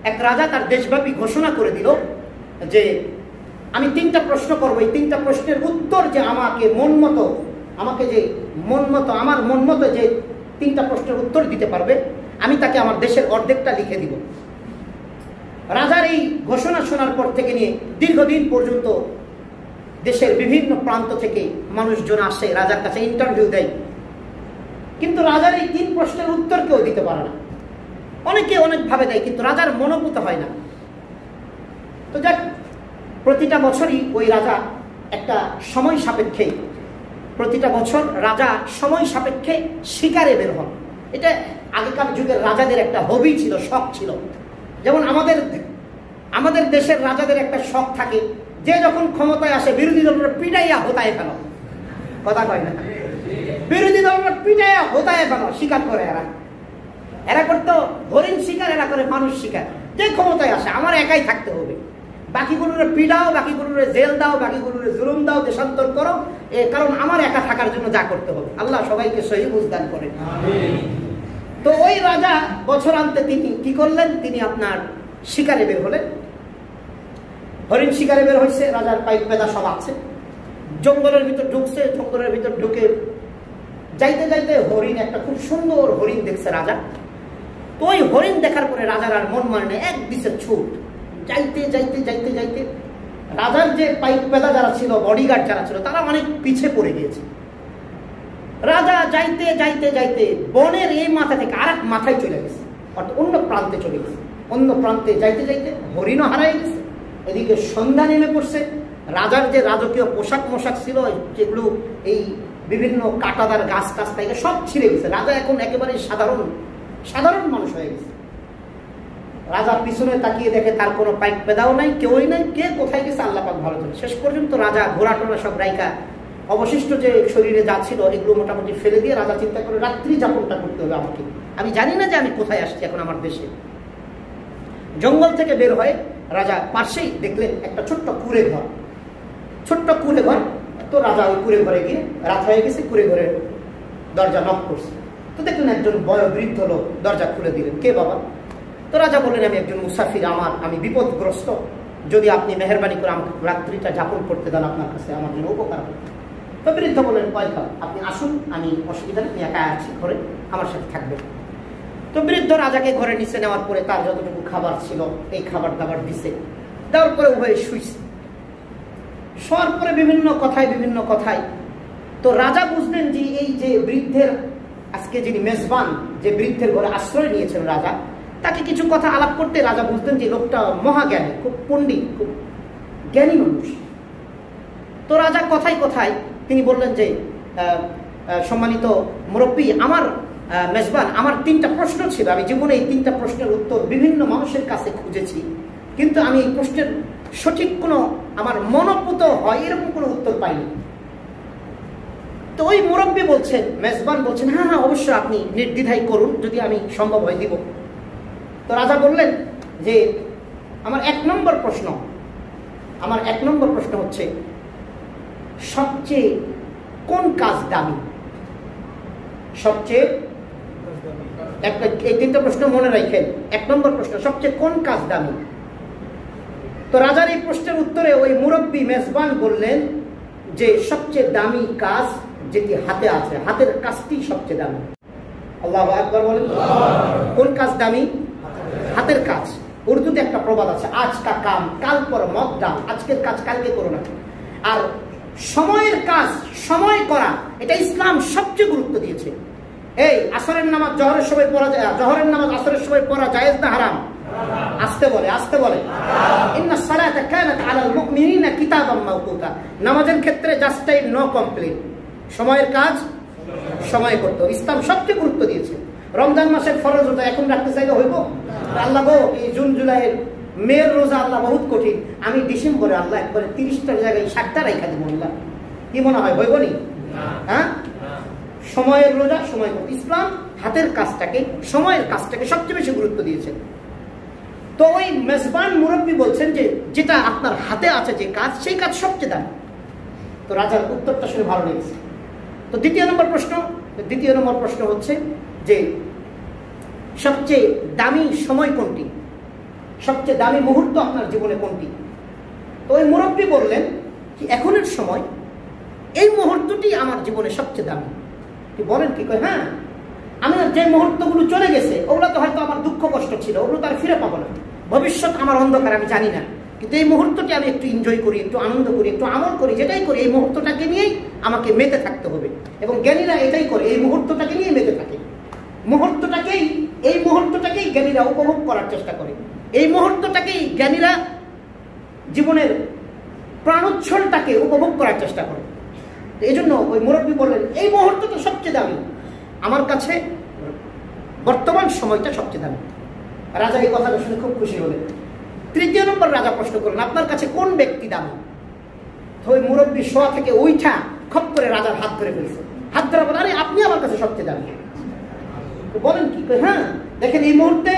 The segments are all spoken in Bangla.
এক রাজা তার দেশব্যাপী ঘোষণা করে দিল যে আমি 3টা প্রশ্ন করবো, এই 3টা প্রশ্নের উত্তর যে আমার মন মতো যে 3টা প্রশ্নের উত্তর দিতে পারবে আমি তাকে আমার দেশের অর্ধেকটা লিখে দিব। রাজার এই ঘোষণা শোনার পর থেকে নিয়ে দীর্ঘদিন পর্যন্ত দেশের বিভিন্ন প্রান্ত থেকে মানুষজন আসে রাজার কাছে, ইন্টারভিউ দেয়, কিন্তু রাজার এই 3 প্রশ্নের উত্তর কেউ দিতে পারে না। অনেকে অনেকভাবে দেয়, কিন্তু রাজার মনোভূত হয় না। তো যাক, প্রতিটা বছরই ওই রাজা একটা সময় সাপেক্ষে, প্রতিটা বছর রাজা সময় সাপেক্ষে শিকারে বের হন। এটা আগেকার যুগের রাজাদের একটা হবি ছিল, শখ ছিল। যেমন আমাদের দেশের রাজাদের একটা শখ থাকে, যে যখন ক্ষমতায় আসে বিরোধী দলরা পিটাইয়া হোতায় ফেল, কথা কয় না, বিরোধী দলরা পিটাইয়া হোতায় ফেল, শিকার করে এরা করতো হরিণ শিকার, এরা করে মানুষ শিকার। যে ক্ষমতায় আসে আমার একাই থাকতে হবে, বাকিগুলোরে পিটাও, বাকিগুলোরে জেল দাও, বাকিগুলোরে জুলুম দাও, দেশান্তর করো, কারণ আমার একা থাকার জন্য যা করতে হবে। আল্লাহ সবাইকে সহি বুঝদান করে। তো ওই রাজা বছরান্তে তিনি কি করলেন, তিনি আপনার শিকারে বের হলেন। হরিণ শিকারে বের হয়েছে, রাজার পাইপ পেদা সব আছে, জঙ্গলের ভিতর ঢুকছে। জঙ্গলের ভিতর ঢুকে যাইতে যাইতে হরিণ, একটা খুব সুন্দর হরিণ দেখছে রাজা। তো ওই হরিণ দেখার পরে রাজার আর মন মানে এক দিছে ছুট, যাইতে যাইতে যাইতে যাইতে রাজার যে পাইপ পেদা যারা ছিল, বডিগার্ড যারা ছিল, তারা অনেক পিছে পড়ে গিয়েছে। রাজা যাইতে যাইতে যাইতে বনের এই মাথা থেকে আর এক মাথায় চলে গেছে, অর্থাৎ অন্য প্রান্তে চলে গেছে। অন্য প্রান্তে যাইতে যাইতে হরিণও হারাই গেছে। এদিকে সন্ধ্যা নেমে পড়ছে। রাজার যে রাজকীয় পোশাক মোশাক ছিল, যেগুলো এই বিভিন্ন কাঁটাদার গাছ টাছ থেকে সব ছিঁড়ে গেছে। রাজা এখন একেবারে সাধারণ মানুষ হয়ে গেছে। রাজা পিছনে তাকিয়ে দেখে তার কোনো পাইপ পেদাও নাই, কেউই নাই, কে কোথায় গেছে আল্লাহ পাক ভালো জানে। শেষ পর্যন্ত রাজা ঘোড়া টোড়া সব রাইকা অবশিষ্ট যে শরীরে যা ছিল এগুলো মোটামুটি ফেলে দিয়ে রাজা চিন্তা করে রাত্রি যাপনটা করতে হবে আমাকে, আমি জানি না যে আমি কোথায় আসছি এখন আমার দেশে। জঙ্গল থেকে বের হয়ে রাজা পাশেই দেখলেন একটা ছোট্ট কুঁড়ে ঘর। তো রাজা ওই কুঁড়ে ঘরে গিয়ে, রাত হয়ে গেছে, কুঁড়ে ঘরে দরজা নক করছে। তো দেখলেন একজন বয়োবৃদ্ধ লোক দরজা খুলে দিলেন। কে বাবা? তো রাজা বললেন আমি একজন মুসাফির, আমি বিপদগ্রস্ত, যদি আপনি মেহরবানি করে আমাকে রাত্রিটা যাপন করতে দেন আপনার কাছে, আমার জন্য উপকার হবে। তো বৃদ্ধ বললেন পয়সা, আপনি আসুন, আমি অসুবিধা নেই, আমি একা আছি ঘরে, আমার সাথে থাকবেন। তো বৃদ্ধ রাজাকে ঘরে নিচে নেওয়ার পরে তার যতটুকু খাবার ছিল এই খাবার দাবার দিছে, দেওয়ার পরে উভয়ে শুইছে। শোয়ার পরে বিভিন্ন কথায় তো রাজা বুঝলেন যে এই যে বৃদ্ধের আজকে যিনি মেজবান, যে বৃদ্ধের ঘরে আশ্রয় নিয়েছেন রাজা, তাকে কিছু কথা আলাপ করতে রাজা বুঝলেন যে লোকটা মহাজ্ঞানী, খুব পণ্ডিত, খুব জ্ঞানী মানুষ। তো রাজা কথায় তিনি বললেন যে সম্মানিত মুরব্বী, আমার মেজবান, আমার 3টা প্রশ্ন ছিল, আমি জীবনে এই 3টা প্রশ্নের উত্তর বিভিন্ন মানুষের কাছে খুঁজেছি, কিন্তু আমি এই প্রশ্নের সঠিক কোনো আমার মনোপুত হয় এরকম কোনো উত্তর পাইনি। তো ওই মুরব্বী বলছেন, মেজবান বলছেন, হ্যাঁ অবশ্যই আপনি নির্দ্বিধায় করুন, যদি আমি সম্ভব হয় দিব। তো রাজা বললেন যে আমার 1 নম্বর প্রশ্ন হচ্ছে সবচেয়ে কোন কাজ দামি? এই 3টা প্রশ্ন মনে রাখেন। 1 নম্বর প্রশ্ন, সবচেয়ে কোন কাজ দামি? তো রাজার এই প্রশ্নের উত্তরে ওই মুরব্বী মেজবান বললেন যে সবচেয়ে দামি কাজ যেটি হাতে আছে, হাতের কাজটি সবচেয়ে দামি। আল্লাহু আকবার বলেন। কোন কাজ দামি? হাতের কাজ। উর্দুতে একটা প্রবাদ আছে, আজ কা কাম কাল পর মত দাম, আজকের কাজ কালকে করো না। আর সময়ের কাজ সময় করা, এটা ইসলাম সবচেয়ে গুরুত্ব দিয়েছে। এই আসরের নামাজ জোহরের সময় পড়া যায়, জোহরের নামাজ আসরের সময় পড়া জায়েজ না হারাম? আসতে বলে ইন্নাস সালাতা কানাত আলাল মুমিনিনা কিতাবাম মাওকুতা। নামাজের ক্ষেত্রে জাস্ট টাইম, নো কমপ্লেইন, সময়ের কাজ সময় করতে ইসলাম সবচেয়ে গুরুত্ব দিয়েছে। রমজান মাসের ফরজ রোজা এখন রাখতে চাইলে হইব? আল্লাহ গো, এই জুন জুলাইয়ের মেয়ের রোজা আল্লাহ বহুত কঠিন, আমি ডিসেম্বরে আল্লাহ একবারে 30টার জায়গায় 60টা রাখা দেবো, আল্লাহ কি মনে হয় হইব নি? হ্যাঁ, সময়ের রোজা সময় করতে ইসলাম হাতের কাজটাকে, সময়ের কাজটাকে সবচেয়ে বেশি গুরুত্ব দিয়েছেন। তো ওই মেজবান মুরব্বী বলছেন যে যেটা আপনার হাতে আছে যে কাজ, সেই কাজ সবচেয়ে দামি। তো রাজার উত্তরটা শুনে ভালো লেগেছে। তো দ্বিতীয় নম্বর প্রশ্ন হচ্ছে যে সবচেয়ে দামি সময় কোনটি, সবচেয়ে দামি মুহূর্ত আপনার জীবনে কোনটি? তো ওই মুরব্বী বললেন কি এখনের সময় এই মুহূর্তটি আমার জীবনে সবচেয়ে দামি। কি বলেন কি? কয় হ্যাঁ, আমি যে মুহূর্তগুলো চলে গেছে ওগুলো তো হয়তো আমার দুঃখ কষ্ট ছিল, ওগুলো তো আর ফিরে পাবো না, ভবিষ্যৎ আমার অন্ধকার, আমি জানি না, কিন্তু এই মুহূর্তটি আমি একটু এনজয় করি, একটু আনন্দ করি, একটু আমল করি, যেটাই করি এই মুহূর্তটাকে নিয়েই আমাকে মেতে থাকতে হবে। এবং জ্ঞানীরা এটাই করে, এই মুহূর্তটাকে নিয়ে মেতে থাকে, এই মুহূর্তটাকেই জ্ঞানীরা উপভোগ করার চেষ্টা করে, এই মুহূর্তটাকেই জ্ঞানীরা জীবনের প্রাণোচ্ছলটাকে উপভোগ করার চেষ্টা করে। এই জন্য ওই মুরব্বী বললেন এই মুহূর্তটা সবচেয়ে দামি, আমার কাছে বর্তমান সময়টা সবচেয়ে দামি। রাজা এই কথাটা শুনে খুব খুশি হলেন। তৃতীয় নম্বর রাজা প্রশ্ন করলেন আপনার কাছে কোন ব্যক্তি দামি? তো ওই মুরব্বী শোয়া থেকে উঠা খপ করে রাজার হাত ধরে ফেলছে। হাত ধরে বলে আরে আপনি আমার কাছে সবচেয়ে দামি। বলেন কি? হ্যাঁ, দেখেন এই মুহূর্তে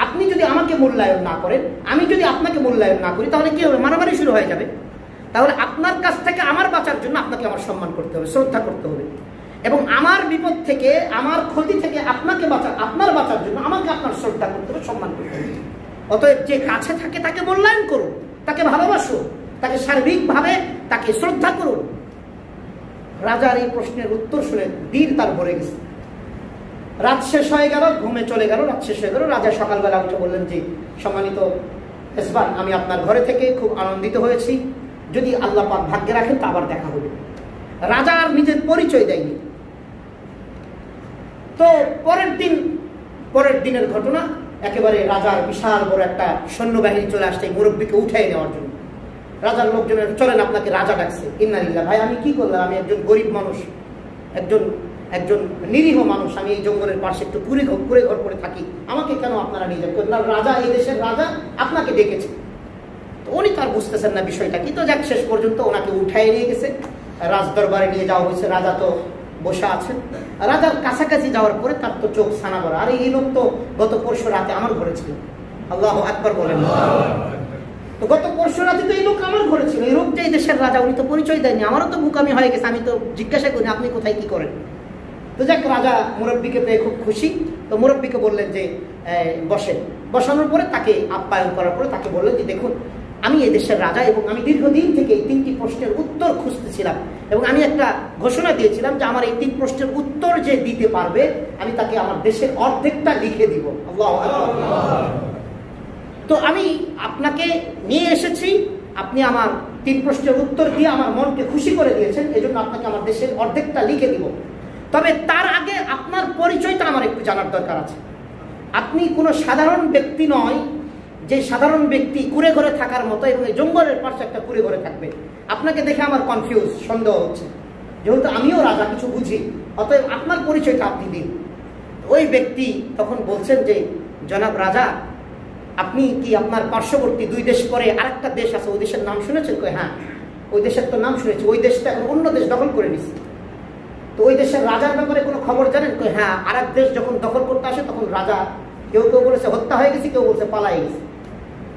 আপনি যদি আমাকে মূল্যায়ন না করেন, আমি যদি আপনাকে মূল্যায়ন না করি, তাহলে কি হবে? মারামারি শুরু হয়ে যাবে। তাহলে আপনার কাছ থেকে আমার বাঁচার জন্য আপনাকে আমার সম্মান করতে হবে, শ্রদ্ধা করতে হবে, এবং আমার বিপদ থেকে, আমার ক্ষতি থেকে আপনার বাঁচার জন্য আমাকে আপনার শ্রদ্ধা করতে হবে, সম্মান করতে হবে। অতএব যে কাছে থাকে তাকে মূল্যায়ন করুন, তাকে ভালোবাসুন, তাকে সার্বিকভাবে তাকে শ্রদ্ধা করুন। রাজার এই প্রশ্নের উত্তর শুনে দিল তার ভরে গেছে। রাত শেষ হয়ে গেল, ঘুমে চলে গেল, রাত শেষ হয়ে গেল। রাজা সকালবেলা উঠে বললেন যে সম্মানিত মেজবান, আমি আপনার ঘরে থেকে খুব আনন্দিত হয়েছি, যদি আল্লাহ পাক ভাগ্যে রাখেন তা আবার দেখা হবে। রাজা আর নিজের পরিচয় দেয়নি। তো পরের দিনের ঘটনা, একেবারে রাজার বিশাল বড় একটা সৈন্যবাহিনী চলে আসছে মুরব্বীকে উঠাই নেওয়ার জন্য। রাজার লোকজনের চলেন আপনাকে রাজা ডাকছে। ইন্নালিল্লাহ, ভাই আমি কি করলাম? আমি একজন গরিব মানুষ, একজন নিরীহ মানুষ, আমি এই জঙ্গলের পাশে একটু কুড়ে ঘর করে থাকি, আমাকে কেন আপনারা নিয়ে যাবেন? রাজা, এই দেশের রাজা আপনাকে ডেকেছে। তো উনি তো আর বুঝতেছেন না বিষয়টা কি। তো যাক, শেষ পর্যন্ত ওনাকে উঠাই নিয়ে গেছে, রাজ দরবারে নিয়ে যাওয়া হয়েছে। রাজা তো বসে আছেন। রাজার কাছাকাছি যাওয়ার পরে তার তো চোখ ছানা বড়, আরে এই লোক তো গত পরশু রাতে আমার ঘরে ছিল। আল্লাহু আকবার বলেন। তো গত পরশু রাতে তো এই লোক আমার ঘরে ছিল, এই লোক যে এই দেশের রাজা, উনি তো পরিচয় দেয়নি। আমারও তো বুকামি হয়ে গেছে, আমি তো জিজ্ঞাসা করি আপনি কোথায় কি করেন। তো যাক, রাজা মুরব্বীকে পেয়ে খুব খুশি। তো মুরব্বীকে বললেন যে বসেন। বসানোর পরে তাকে আপ্যায়ন করার পরে তাকে বললেন যে দেখুন, আমি এই দেশের রাজা এবং আমি দীর্ঘদিন থেকে এই 3টি প্রশ্নের উত্তর খুঁজতেছিলাম, এবং আমি একটা ঘোষণা দিয়েছিলাম যে আমার এই 3 প্রশ্নের উত্তর যে দিতে পারবে আমি তাকে আমার দেশের অর্ধেকটা লিখে দিব। আল্লাহু আকবার। তো আমি আপনাকে নিয়ে এসেছি, আপনি আমার 3 প্রশ্নের উত্তর দিয়ে আমার মনকে খুশি করে দিয়েছেন, এজন্য আপনাকে আমার দেশের অর্ধেকটা লিখে দিব। তবে তার আগে আপনার পরিচয়টা আমার একটু জানার দরকার আছে। আপনি কোনো সাধারণ ব্যক্তি নয়, যে সাধারণ ব্যক্তি কুড়ে ঘরে থাকার মতো, এবং এই জঙ্গলের পাশে একটা কুড়ে ঘরে থাকবে। আপনাকে দেখে আমার কনফিউজ, সন্দেহ হচ্ছে, যেহেতু আমিও রাজা কিছু বুঝি, অতএব আপনার পরিচয়টা আপনি দিন। ওই ব্যক্তি তখন বলছেন যে জনাব রাজা, আপনি কি আপনার পার্শ্ববর্তী 2 দেশ পরে আরেকটা দেশ আছে, ওই দেশের নাম শুনেছেন? কই হ্যাঁ, ওই দেশের তো নাম শুনেছি, ওই দেশটা এখন অন্য দেশ দখল করে নিচ্ছে। তো ওই দেশের রাজার ব্যাপারে কোনো খবর জানেন? কই হ্যাঁ, আরেক দেশ যখন দখল করতে আসে তখন রাজা, কেউ বলেছে হত্যা হয়ে গেছে, কেউ বলছে পালাই গেছে।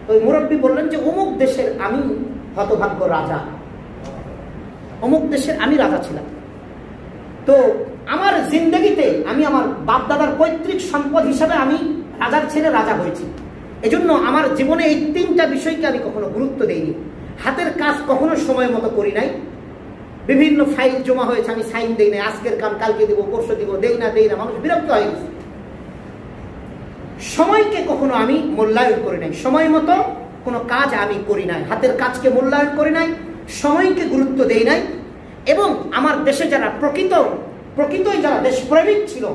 তো ওই মুরব্বী বললেন যে অমুক দেশের আমি হতভাগ্য রাজা, অমুক দেশের আমি রাজা ছিলাম। তো আমার জিন্দগিতে আমি আমার বাপ দাদার পৈতৃক সম্পদ হিসাবে আমি রাজার ছেলে রাজা হয়েছি। এজন্য আমার জীবনে এই 3টা বিষয়কে আমি কখনো গুরুত্ব দেইনি। হাতের কাজ কখনো সময় মতো করি নাই, বিভিন্ন ফাইল জমা হয়েছে আমি সাইন দেই নাই, আজকের কাম কালকে দিব, পরশু দিব, দেই না, মানুষ বিরক্ত হয়ে গেছে। সময়কে কখনো আমি মূল্যায়ন করি নাই, সময় মতো কোনো কাজ আমি করি নাই, হাতের কাজকে মূল্যায়ন করি নাই, সময়কে গুরুত্ব দেই নাই। এবং আমার দেশে যারা প্রকৃতই যারা দেশপ্রেমিক ছিল,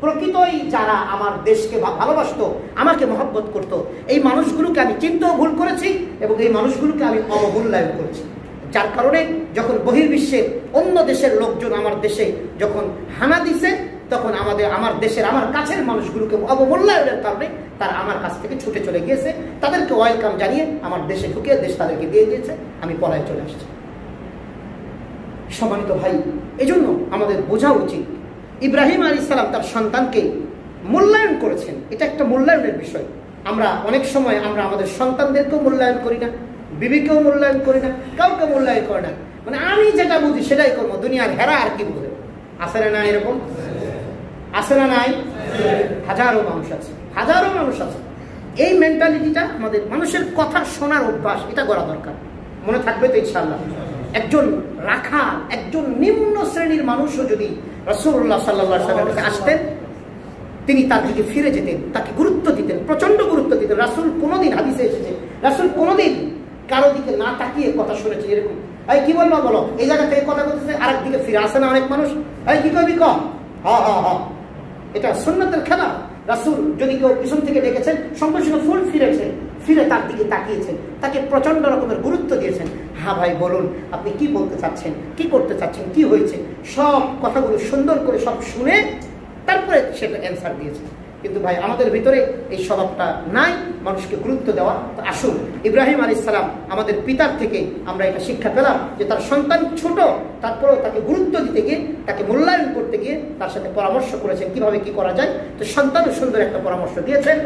প্রকৃতই যারা আমার দেশকে ভালোবাসতো, আমাকে মহব্বত করত, এই মানুষগুলোকে আমি চিনতেও ভুল করেছি এবং এই মানুষগুলোকে আমি অবমূল্যায়ন করেছি। যার কারণে যখন বহির্বিশ্বের অন্য দেশের লোকজন আমার দেশে যখন হানা দিছে, তখন আমার দেশের আমার কাছের মানুষগুলোকে অবমূল্যায়নের কারণে তারা আমার কাছ থেকে ছুটে চলে গিয়েছে, তাদেরকে ওয়েলকাম জানিয়ে আমার দেশে ঢুকে দেশ তাদেরকে দিয়ে দিয়েছে, আমি পলায় চলে আসছি। সম্মানিত ভাই, এজন্য আমাদের বোঝা উচিত ইব্রাহিম আলাইহিস সালাম তার সন্তানকে মূল্যায়ন করেছেন, এটা একটা মূল্যায়নের বিষয়। আমরা অনেক সময় আমাদের সন্তানদেরকেও মূল্যায়ন করি না, বিবিকেও মূল্যায়ন করি না, কাউকে মূল্যায়ন করে না, মানে আমি যেটা বুঝি সেটাই করবো, দুনিয়ার হেরা আর কি বুঝে। আছে না নাই? এরকম আছে না নাই? হাজারো মানুষ আছে, হাজারো মানুষ আছে। এই মেন্টালিটিটা আমাদের মানুষের কথা শোনার অভ্যাস, এটা করা দরকার। মনে থাকবে তো ইনশাআল্লাহ? একজন রাখাল, একজন নিম্ন শ্রেণীর মানুষও যদি রাসূলুল্লাহ সাল্লাল্লাহু আলাইহি ওয়াসাল্লামের কাছে আসতেন, তিনি তার দিকে ফিরে যেতেন, তাকে গুরুত্ব দিতেন, প্রচন্ড গুরুত্ব দিতেন। রাসূল কোনোদিন, হাদিসে এসেছে, রাসূল কোনোদিন কারো দিকে না তাকিয়ে কথা শুনেছে। এরকম এই কি বলবো বলো, এই জায়গা থেকে কথা বলতেছে, আরেক দিকে ফিরে আসে না অনেক মানুষ, এই কি কবি কম, এটা সুন্নাতের খেলা। রাসূল যদি কেউ পিছন থেকে ডেকেছেন, সঙ্গে সঙ্গে ফুল ফিরেছেন, ফিরে তার দিকে তাকিয়েছেন, তাকে প্রচন্ড রকমের গুরুত্ব দিয়েছেন। হ্যাঁ ভাই বলুন, আপনি কি বলতে চাচ্ছেন, কি করতে চাচ্ছেন, কি হয়েছে, সব কথাগুলো সুন্দর করে সব শুনে তারপরে সেটা অ্যান্সার দিয়েছে। কিন্তু ভাই আমাদের ভিতরে এই স্বভাবটা নাই, মানুষকে গুরুত্ব দেওয়া। তো আসুন, ইব্রাহিম আলাইহিস সালাম আমাদের পিতার থেকে আমরা এটা শিক্ষা পেলাম যে তার সন্তান ছোট, তারপরেও তাকে গুরুত্ব দিতে গিয়ে, তাকে মূল্যায়ন করতে গিয়ে তার সাথে পরামর্শ করেছেন কিভাবে কি করা যায়। তো সন্তানও সুন্দর একটা পরামর্শ দিয়েছেন।